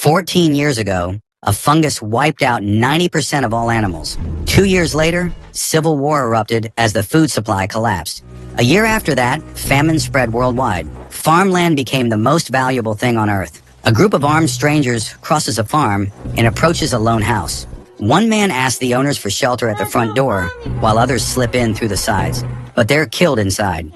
14 years ago, a fungus wiped out 90% of all animals. 2 years later, civil war erupted as the food supply collapsed. A year after that, famine spread worldwide. Farmland became the most valuable thing on Earth. A group of armed strangers crosses a farm and approaches a lone house. One man asks the owners for shelter at the front door, while others slip in through the sides. But they're killed inside.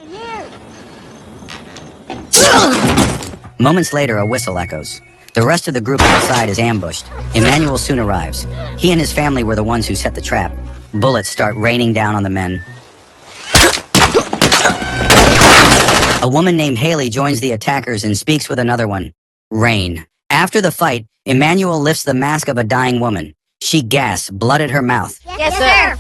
Moments later, a whistle echoes. The rest of the group outside is ambushed. Emmanuel soon arrives. He and his family were the ones who set the trap. Bullets start raining down on the men. A woman named Haley joins the attackers and speaks with another one, Rain. After the fight, Emmanuel lifts the mask of a dying woman. She gasps, blood at her mouth. Yes, sir.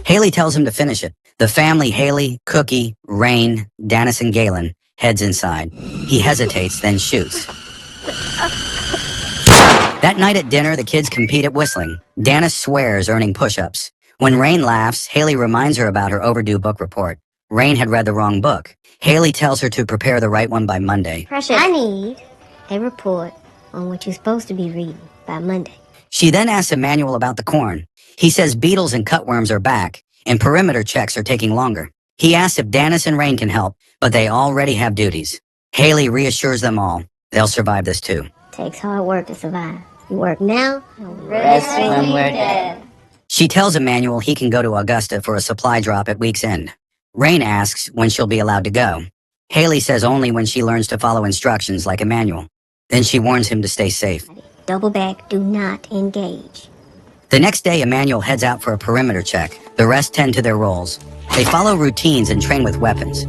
Haley tells him to finish it. The family, Haley, Cookie, Rain, Danis, and Galen, heads inside. He hesitates, then shoots. That night at dinner, the kids compete at whistling. Danis swears, earning push-ups. When Rain laughs, Haley reminds her about her overdue book report. Rain had read the wrong book. Haley tells her to prepare the right one by Monday. Precious, I need a report on what you're supposed to be reading by Monday. She then asks Emmanuel about the corn. He says beetles and cutworms are back, and perimeter checks are taking longer. He asks if Danis and Rain can help, but they already have duties. Haley reassures them all. They'll survive this too. Takes hard work to survive. You work now, rest when we're dead. She tells Emmanuel he can go to Augusta for a supply drop at week's end. Rain asks when she'll be allowed to go. Haley says only when she learns to follow instructions like Emmanuel. Then she warns him to stay safe. Double back, do not engage. The next day, Emmanuel heads out for a perimeter check. The rest tend to their roles. They follow routines and train with weapons.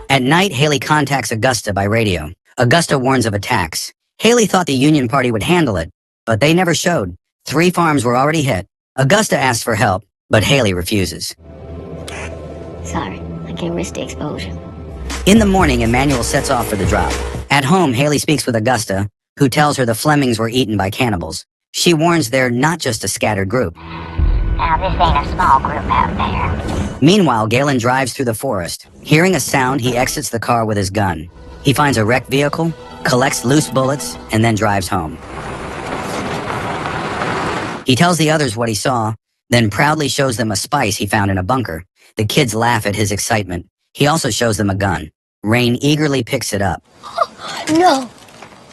At night, Haley contacts Augusta by radio. Augusta warns of attacks. Haley thought the Union Party would handle it, but they never showed. 3 farms were already hit. Augusta asks for help, but Haley refuses. Sorry, I can't risk the exposure. In the morning, Emmanuel sets off for the drop. At home, Haley speaks with Augusta, who tells her the Flemings were eaten by cannibals. She warns they're not just a scattered group. Now, this ain't a small group out there. Meanwhile, Galen drives through the forest. Hearing a sound, he exits the car with his gun. He finds a wrecked vehicle, collects loose bullets, and then drives home. He tells the others what he saw, then proudly shows them a spice he found in a bunker. The kids laugh at his excitement. He also shows them a gun. Rain eagerly picks it up. No!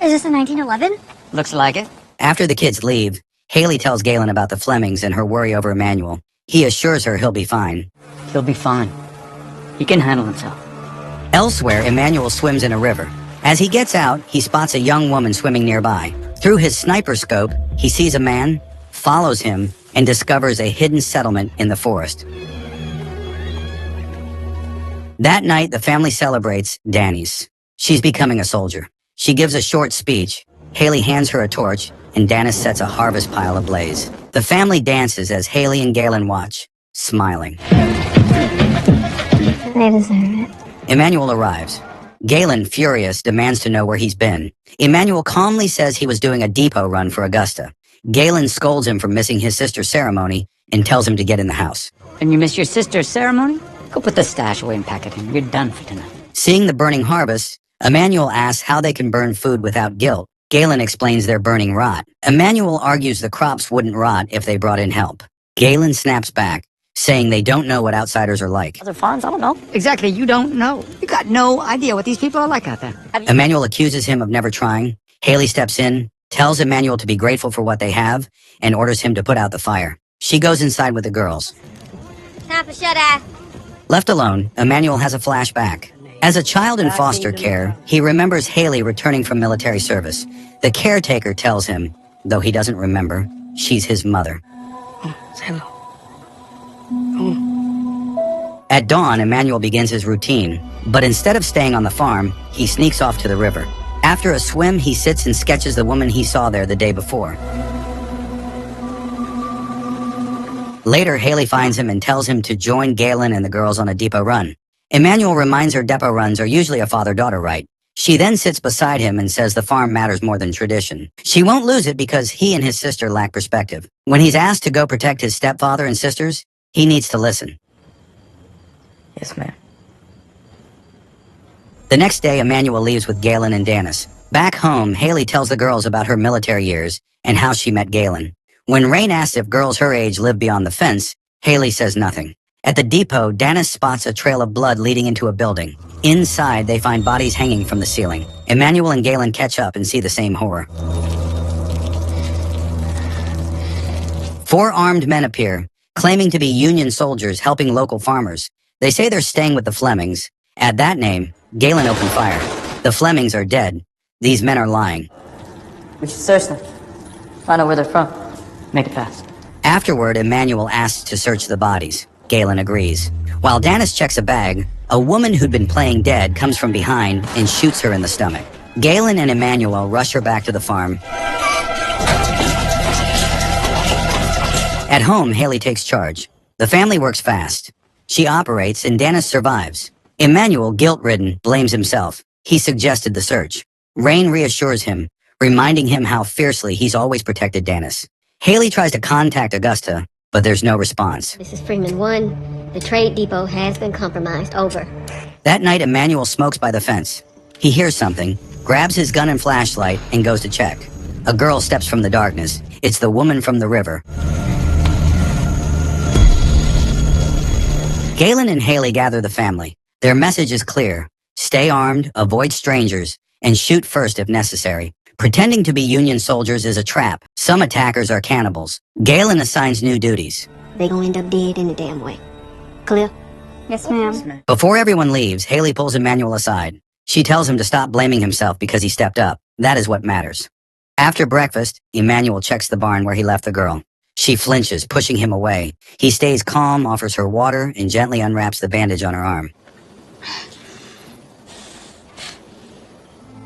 Is this a 1911? Looks like it. After the kids leave, Haley tells Galen about the Flemings and her worry over Emmanuel. He assures her he'll be fine. He'll be fine. He can handle himself. Elsewhere, Emmanuel swims in a river. As he gets out, he spots a young woman swimming nearby. Through his sniper scope, he sees a man, follows him, and discovers a hidden settlement in the forest. That night, the family celebrates Danis. She's becoming a soldier. She gives a short speech. Haley hands her a torch, and Danis sets a harvest pile ablaze. The family dances as Haley and Galen watch, smiling. They deserve it. Emmanuel arrives. Galen, furious, demands to know where he's been. Emmanuel calmly says he was doing a depot run for Augusta. Galen scolds him for missing his sister's ceremony and tells him to get in the house. And you missed your sister's ceremony? Go put the stash away and pack it in. You're done for tonight. Seeing the burning harvest, Emmanuel asks how they can burn food without guilt. Galen explains they're burning rot. Emmanuel argues the crops wouldn't rot if they brought in help. Galen snaps back, saying they don't know what outsiders are like. Other farms? I don't know. Exactly, you don't know. You got no idea what these people are like out there. Emmanuel accuses him of never trying. Haley steps in, tells Emmanuel to be grateful for what they have, and orders him to put out the fire. She goes inside with the girls. Time for shut-eye. Left alone, Emmanuel has a flashback. As a child in foster care, he remembers Haley returning from military service. The caretaker tells him, though he doesn't remember, she's his mother. Hello. At dawn, Emmanuel begins his routine, but instead of staying on the farm, he sneaks off to the river. After a swim, he sits and sketches the woman he saw there the day before. Later, Haley finds him and tells him to join Galen and the girls on a depot run. Emmanuel reminds her depot runs are usually a father-daughter right. She then sits beside him and says the farm matters more than tradition. She won't lose it because he and his sister lack perspective. When he's asked to go protect his stepfather and sisters, he needs to listen. Yes, ma'am. The next day, Emmanuel leaves with Galen and Dennis. Back home, Haley tells the girls about her military years and how she met Galen. When Rain asks if girls her age live beyond the fence, Haley says nothing. At the depot, Dennis spots a trail of blood leading into a building. Inside, they find bodies hanging from the ceiling. Emmanuel and Galen catch up and see the same horror. 4 armed men appear, claiming to be Union soldiers helping local farmers. They say they're staying with the Flemings. At that name, Galen opened fire. The Flemings are dead. These men are lying. We should search them. Find out where they're from. Make it fast. Afterward, Emmanuel asks to search the bodies. Galen agrees. While Dennis checks a bag, a woman who'd been playing dead comes from behind and shoots her in the stomach. Galen and Emmanuel rush her back to the farm. At home, Haley takes charge. The family works fast. She operates and Dennis survives. Emmanuel, guilt-ridden, blames himself. He suggested the search. Rain reassures him, reminding him how fiercely he's always protected Dennis. Haley tries to contact Augusta, but there's no response. This is Freeman 1. The trade depot has been compromised. Over. That night, Emmanuel smokes by the fence. He hears something, grabs his gun and flashlight, and goes to check. A girl steps from the darkness. It's the woman from the river. Galen and Haley gather the family. Their message is clear. Stay armed, avoid strangers, and shoot first if necessary. Pretending to be Union soldiers is a trap. Some attackers are cannibals. Galen assigns new duties. They gonna end up dead any damn way. Clear? Yes, ma'am. Before everyone leaves, Haley pulls Emmanuel aside. She tells him to stop blaming himself because he stepped up. That is what matters. After breakfast, Emmanuel checks the barn where he left the girl. She flinches, pushing him away. He stays calm, offers her water, and gently unwraps the bandage on her arm.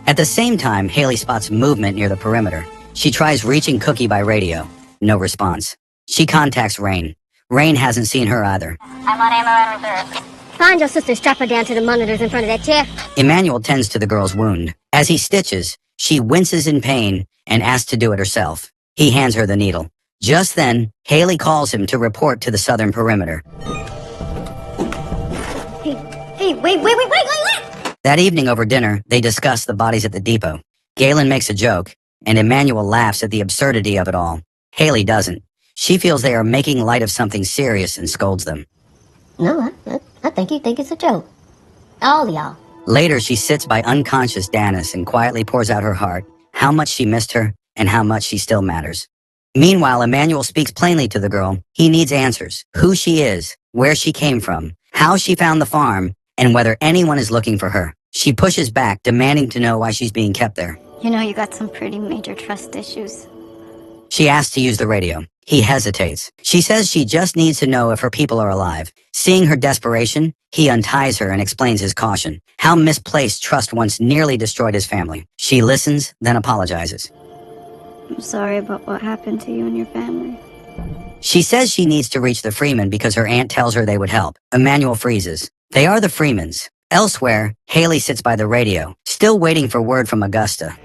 At the same time, Haley spots movement near the perimeter. She tries reaching Cookie by radio. No response. She contacts Rain. Rain hasn't seen her either. I'm on ammo and reserve. Find your sister, strap her down to the monitors in front of that chair. Emmanuel tends to the girl's wound. As he stitches, she winces in pain and asks to do it herself. He hands her the needle. Just then, Haley calls him to report to the southern perimeter. Hey, wait. That evening over dinner, they discuss the bodies at the depot. Galen makes a joke, and Emmanuel laughs at the absurdity of it all. Haley doesn't. She feels they are making light of something serious and scolds them. No, I think you think it's a joke. All y'all. Later, she sits by unconscious Dennis and quietly pours out her heart, how much she missed her and how much she still matters. Meanwhile, Emmanuel speaks plainly to the girl. He needs answers. Who she is, where she came from, how she found the farm, and whether anyone is looking for her. She pushes back, demanding to know why she's being kept there. You know you got some pretty major trust issues. She asks to use the radio. He hesitates. She says she just needs to know if her people are alive. Seeing her desperation, he unties her and explains his caution. How misplaced trust once nearly destroyed his family. She listens, then apologizes. I'm sorry about what happened to you and your family. She says she needs to reach the Freeman because her aunt tells her they would help. Emmanuel freezes. They are the Freemans. Elsewhere, Haley sits by the radio, still waiting for word from Augusta.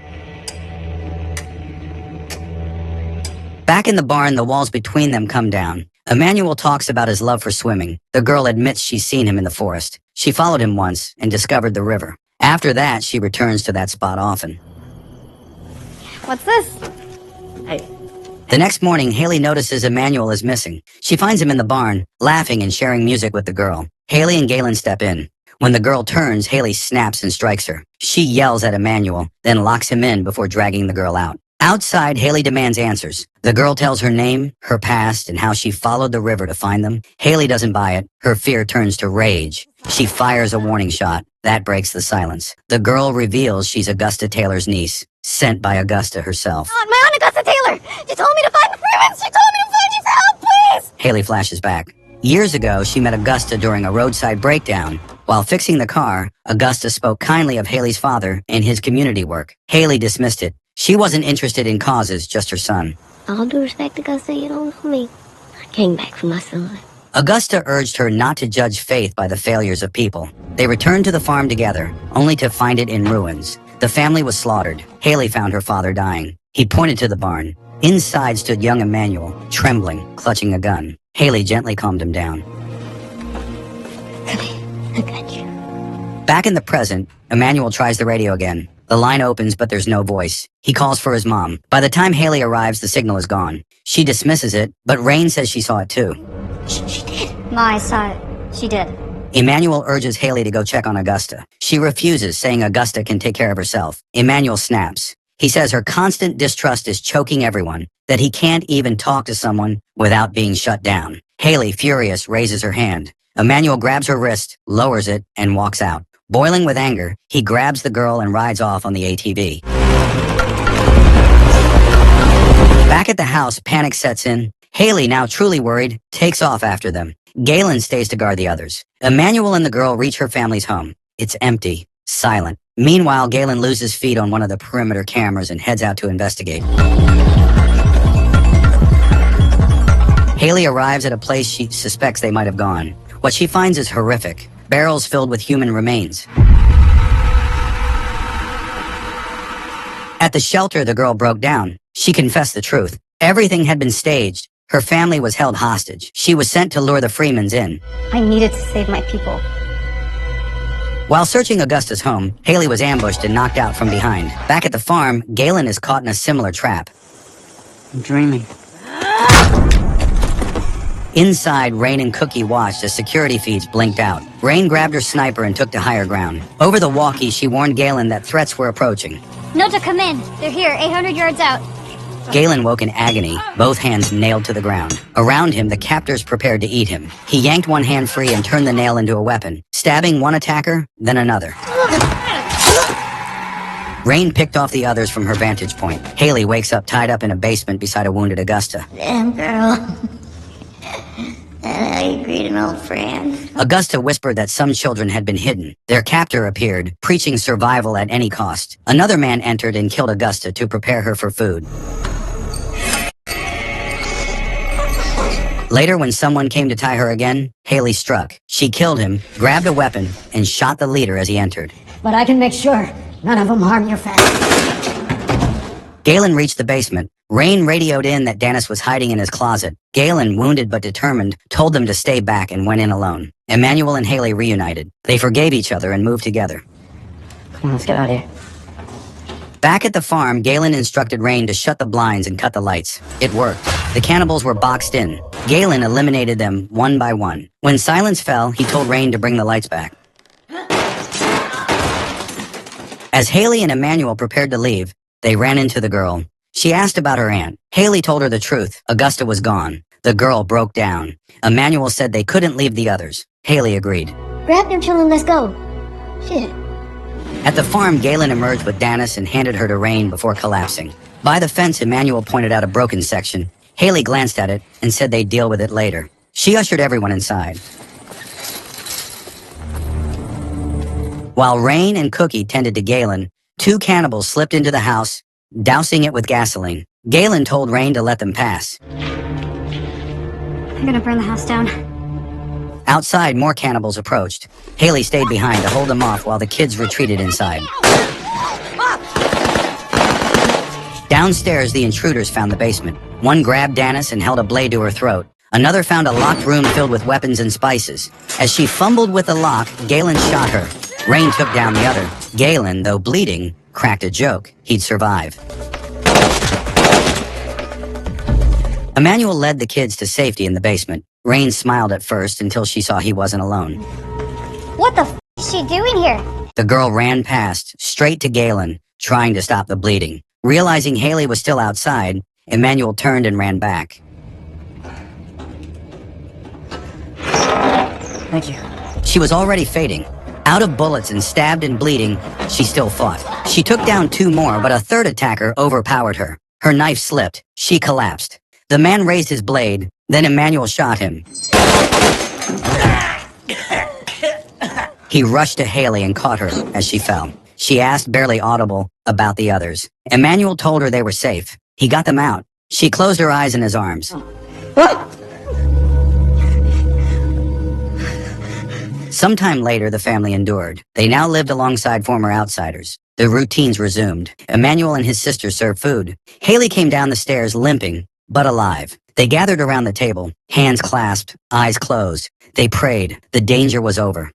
Back in the barn, the walls between them come down. Emmanuel talks about his love for swimming. The girl admits she's seen him in the forest. She followed him once and discovered the river. After that, she returns to that spot often. What's this? The next morning, Haley notices Emmanuel is missing. She finds him in the barn, laughing and sharing music with the girl. Haley and Galen step in. When the girl turns, Haley snaps and strikes her. She yells at Emmanuel, then locks him in before dragging the girl out. Outside, Haley demands answers. The girl tells her name, her past, and how she followed the river to find them. Haley doesn't buy it. Her fear turns to rage. She fires a warning shot. That breaks the silence. The girl reveals she's Augusta Taylor's niece, sent by Augusta herself. My Aunt Augusta Taylor! She told me to find the Freemans! She told me to find you for help, please! Haley flashes back. Years ago, she met Augusta during a roadside breakdown. While fixing the car, Augusta spoke kindly of Haley's father and his community work. Haley dismissed it. She wasn't interested in causes, just her son. All due respect, Augusta, you don't know me. I came back for my son. Augusta urged her not to judge faith by the failures of people. They returned to the farm together, only to find it in ruins. The family was slaughtered. Haley found her father dying. He pointed to the barn. Inside stood young Emmanuel, trembling, clutching a gun. Haley gently calmed him down. Come here, I got you. Back in the present, Emmanuel tries the radio again. The line opens, but there's no voice. He calls for his mom. By the time Haley arrives, the signal is gone. She dismisses it, but Rain says she saw it too. She did. Ma, I saw it. She did. Emmanuel urges Haley to go check on Augusta. She refuses, saying Augusta can take care of herself. Emmanuel snaps. He says her constant distrust is choking everyone, that he can't even talk to someone without being shut down. Haley, furious, raises her hand. Emmanuel grabs her wrist, lowers it, and walks out. Boiling with anger, he grabs the girl and rides off on the ATV. Back at the house, panic sets in. Haley, now truly worried, takes off after them. Galen stays to guard the others. Emmanuel and the girl reach her family's home. It's empty, silent. Meanwhile, Galen loses feed on one of the perimeter cameras and heads out to investigate. Haley arrives at a place she suspects they might have gone. What she finds is horrific. Barrels filled with human remains. At the shelter, the girl broke down. She confessed the truth. Everything had been staged. Her family was held hostage. She was sent to lure the Freemans in. I needed to save my people. While searching Augusta's home, Haley was ambushed and knocked out from behind. Back at the farm, Galen is caught in a similar trap. I'm dreaming. Inside, Rain and Cookie watched as security feeds blinked out. Rain grabbed her sniper and took to higher ground. Over the walkie, she warned Galen that threats were approaching. Nota, come in. They're here, 800 yards out. Galen woke in agony, both hands nailed to the ground. Around him, the captors prepared to eat him. He yanked one hand free and turned the nail into a weapon, stabbing one attacker, then another. Rain picked off the others from her vantage point. Haley wakes up tied up in a basement beside a wounded Augusta. Damn, girl. I greet an old friend. Augusta whispered that some children had been hidden. Their captor appeared, preaching survival at any cost. Another man entered and killed Augusta to prepare her for food. Later, when someone came to tie her again, Haley struck. She killed him, grabbed a weapon, and shot the leader as he entered. But I can make sure none of them harm your family. Galen reached the basement. Rain radioed in that Dennis was hiding in his closet. Galen, wounded but determined, told them to stay back and went in alone. Emmanuel and Haley reunited. They forgave each other and moved together. Come on, let's get out of here. Back at the farm, Galen instructed Rain to shut the blinds and cut the lights. It worked. The cannibals were boxed in. Galen eliminated them one by one. When silence fell, he told Rain to bring the lights back. As Haley and Emmanuel prepared to leave, they ran into the girl. She asked about her aunt. Haley told her the truth. Augusta was gone. The girl broke down. Emmanuel said they couldn't leave the others. Haley agreed. Grab them children, let's go. Shit. At the farm, Galen emerged with Dennis and handed her to Rain before collapsing. By the fence, Emmanuel pointed out a broken section. Haley glanced at it and said they'd deal with it later. She ushered everyone inside. While Rain and Cookie tended to Galen, two cannibals slipped into the house, dousing it with gasoline. Galen told Rain to let them pass. I'm gonna burn the house down. Outside, more cannibals approached. Haley stayed behind to hold them off while the kids retreated inside. Downstairs, the intruders found the basement. One grabbed Dennis and held a blade to her throat. Another found a locked room filled with weapons and spices. As she fumbled with the lock, Galen shot her. Rain took down the other. Galen, though bleeding, cracked a joke. He'd survive. Emmanuel led the kids to safety in the basement. Rain smiled at first until she saw he wasn't alone. What the f is she doing here? The girl ran past, straight to Galen, trying to stop the bleeding. Realizing Haley was still outside, Emmanuel turned and ran back. Thank you. She was already fading. Out of bullets and stabbed and bleeding, she still fought. She took down two more, but a third attacker overpowered her. Her knife slipped. She collapsed. The man raised his blade, then Emmanuel shot him. He rushed to Haley and caught her as she fell. She asked, barely audible, about the others. Emmanuel told her they were safe. He got them out. She closed her eyes in his arms. Sometime later, the family endured. They now lived alongside former outsiders. Their routines resumed. Emmanuel and his sister served food. Haley came down the stairs limping, but alive. They gathered around the table, hands clasped, eyes closed. They prayed. The danger was over.